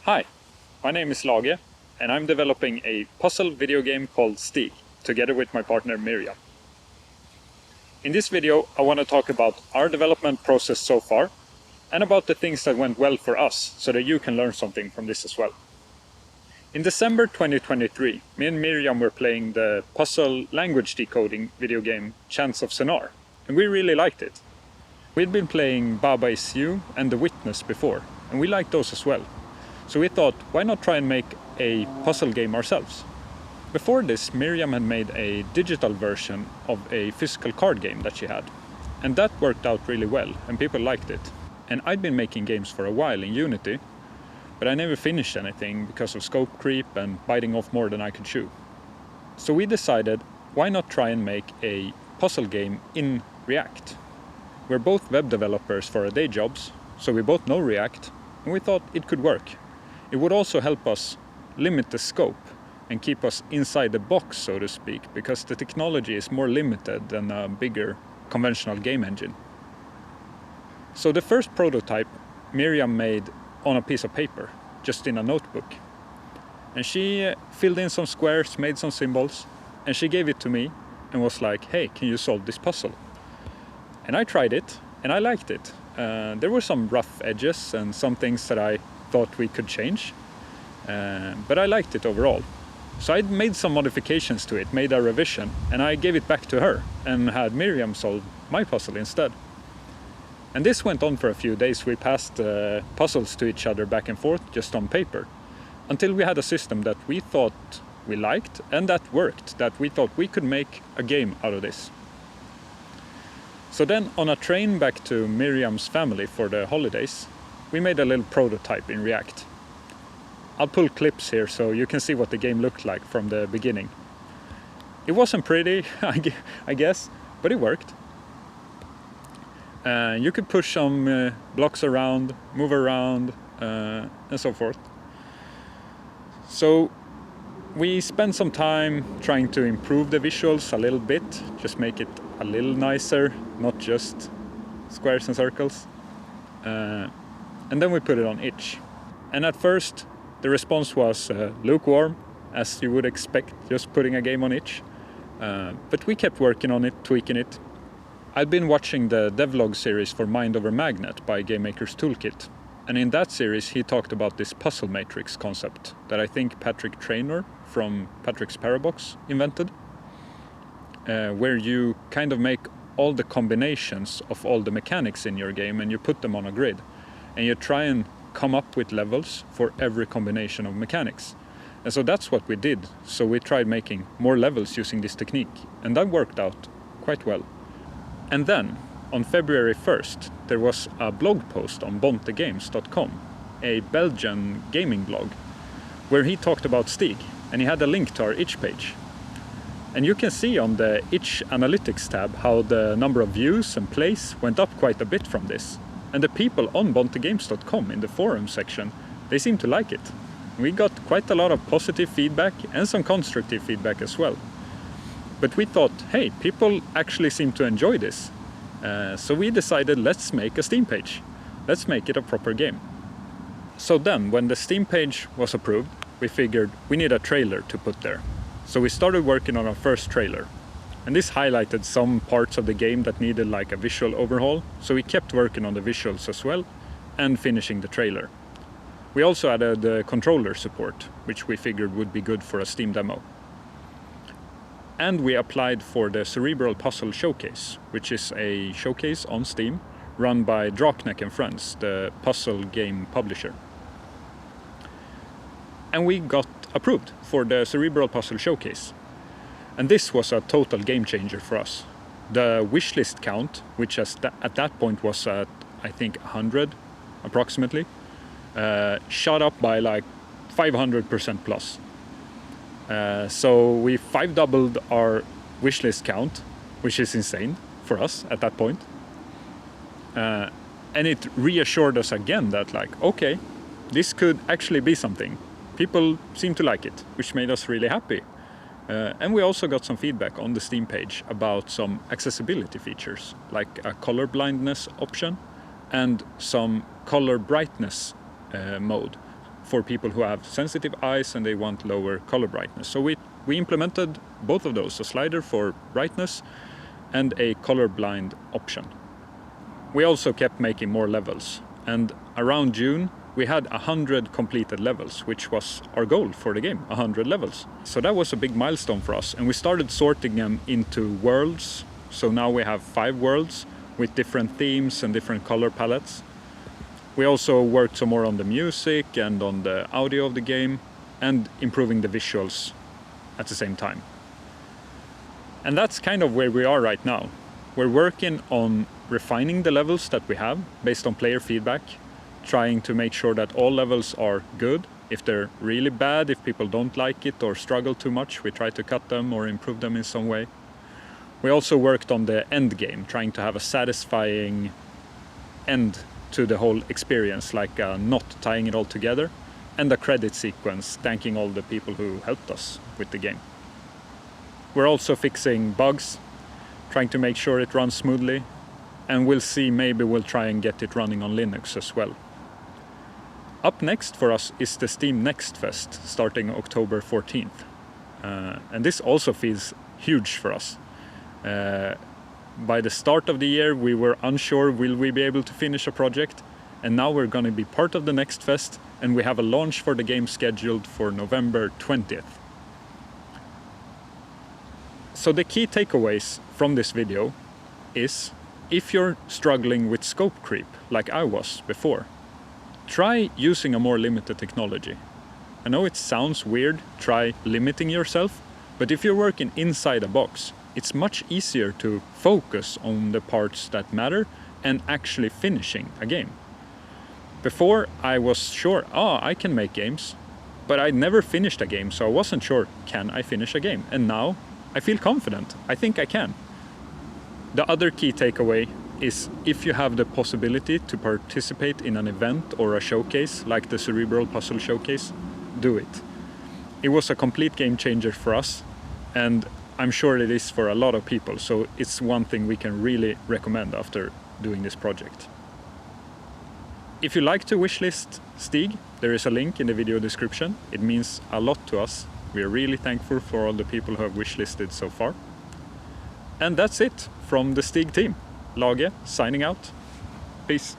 Hi, my name is Lage, and I'm developing a puzzle video game called Stig, together with my partner Miriam. In this video, I want to talk about our development process so far, and about the things that went well for us, so that you can learn something from this as well. In December 2023, me and Miriam were playing the puzzle language decoding video game Chance of Sonar, and we really liked it. We'd been playing Baba Is You and The Witness before, and we liked those as well. So we thought, why not try and make a puzzle game ourselves? Before this, Miriam had made a digital version of a physical card game that she had. And that worked out really well, and people liked it. And I'd been making games for a while in Unity, but I never finished anything because of scope creep and biting off more than I could chew. So we decided, why not try and make a puzzle game in React? We're both web developers for our day jobs, so we both know React, and we thought it could work. It would also help us limit the scope and keep us inside the box, so to speak, because the technology is more limited than a bigger conventional game engine. So the first prototype Miriam made on a piece of paper, just in a notebook. And she filled in some squares, made some symbols, and she gave it to me and was like, hey, can you solve this puzzle? And I tried it, and I liked it. There were some rough edges and some things that I thought we could change, but I liked it overall. So I made some modifications to it, made a revision, and I gave it back to her and had Miriam solve my puzzle instead. And this went on for a few days. We passed puzzles to each other back and forth just on paper, until we had a system that we thought we liked and that worked, that we thought we could make a game out of this. So then on a train back to Miriam's family for the holidays, we made a little prototype in React. I'll pull clips here so you can see what the game looked like from the beginning. It wasn't pretty, I guess, but it worked. You could push some blocks around, move around, and so forth. So we spent some time trying to improve the visuals a little bit, just make it a little nicer, not just squares and circles. And then we put it on itch. And at first the response was lukewarm, as you would expect, just putting a game on itch. But we kept working on it, tweaking it. I'd been watching the devlog series for Mind Over Magnet by Game Maker's Toolkit. And in that series he talked about this puzzle matrix concept that I think Traynor from Patrick's Parabox invented. Where you kind of make all the combinations of all the mechanics in your game and you put them on a grid. And you try and come up with levels for every combination of mechanics. And so that's what we did. So we tried making more levels using this technique, and that worked out quite well. And then, on February 1st, there was a blog post on bontegames.com, a Belgian gaming blog, where he talked about Stig, and he had a link to our itch page. And you can see on the itch analytics tab how the number of views and plays went up quite a bit from this. And the people on bontegames.com in the forum section, they seem to like it. We got quite a lot of positive feedback and some constructive feedback as well. But we thought, hey, people actually seem to enjoy this. So we decided, let's make a Steam page. Let's make it a proper game. So then, when the Steam page was approved, we figured we need a trailer to put there. So we started working on our first trailer. And this highlighted some parts of the game that needed like a visual overhaul, so we kept working on the visuals as well, and finishing the trailer. We also added the controller support, which we figured would be good for a Steam demo. And we applied for the Cerebral Puzzle Showcase, which is a showcase on Steam, run by Drakneck and Friends, the puzzle game publisher. And we got approved for the Cerebral Puzzle Showcase. And this was a total game changer for us. The wishlist count, which at that point was at, I think, 100 approximately, shot up by like 500% plus. So we 5-doubled our wishlist count, which is insane for us at that point. And it reassured us again that like, okay, this could actually be something. People seem to like it, which made us really happy. And we also got some feedback on the Steam page about some accessibility features, like a color blindness option and some color brightness mode, for people who have sensitive eyes and they want lower color brightness. So we implemented both of those, a slider for brightness and a colorblind option. We also kept making more levels, and around June we had 100 completed levels, which was our goal for the game, 100 levels. So that was a big milestone for us, and we started sorting them into worlds. So now we have 5 worlds with different themes and different color palettes. We also worked some more on the music and on the audio of the game, and improving the visuals at the same time. And that's kind of where we are right now. We're working on refining the levels that we have based on player feedback, trying to make sure that all levels are good. If they're really bad, if people don't like it or struggle too much, we try to cut them or improve them in some way. We also worked on the end game, trying to have a satisfying end to the whole experience, like not tying it all together, and a credit sequence thanking all the people who helped us with the game. We're also fixing bugs, trying to make sure it runs smoothly, and we'll see, maybe we'll try and get it running on Linux as well. Up next for us is the Steam Next Fest, starting October 14th. And this also feels huge for us. By the start of the year we were unsure, will we be able to finish a project? And now we're going to be part of the Next Fest, and we have a launch for the game scheduled for November 20th. So the key takeaways from this video is, if you're struggling with scope creep like I was before, try using a more limited technology. I know it sounds weird, try limiting yourself, but if you're working inside a box, it's much easier to focus on the parts that matter and actually finishing a game. Before I was sure, I can make games, but I never finished a game, so I wasn't sure, can I finish a game? And now I feel confident, I think I can. The other key takeaway is, if you have the possibility to participate in an event or a showcase like the Cerebral Puzzle Showcase, do it. It was a complete game changer for us, and I'm sure it is for a lot of people, so it's one thing we can really recommend after doing this project. If you like to wishlist Stig, there is a link in the video description. It means a lot to us. We are really thankful for all the people who have wishlisted so far. And that's it from the Stig team. Lage signing out. Peace.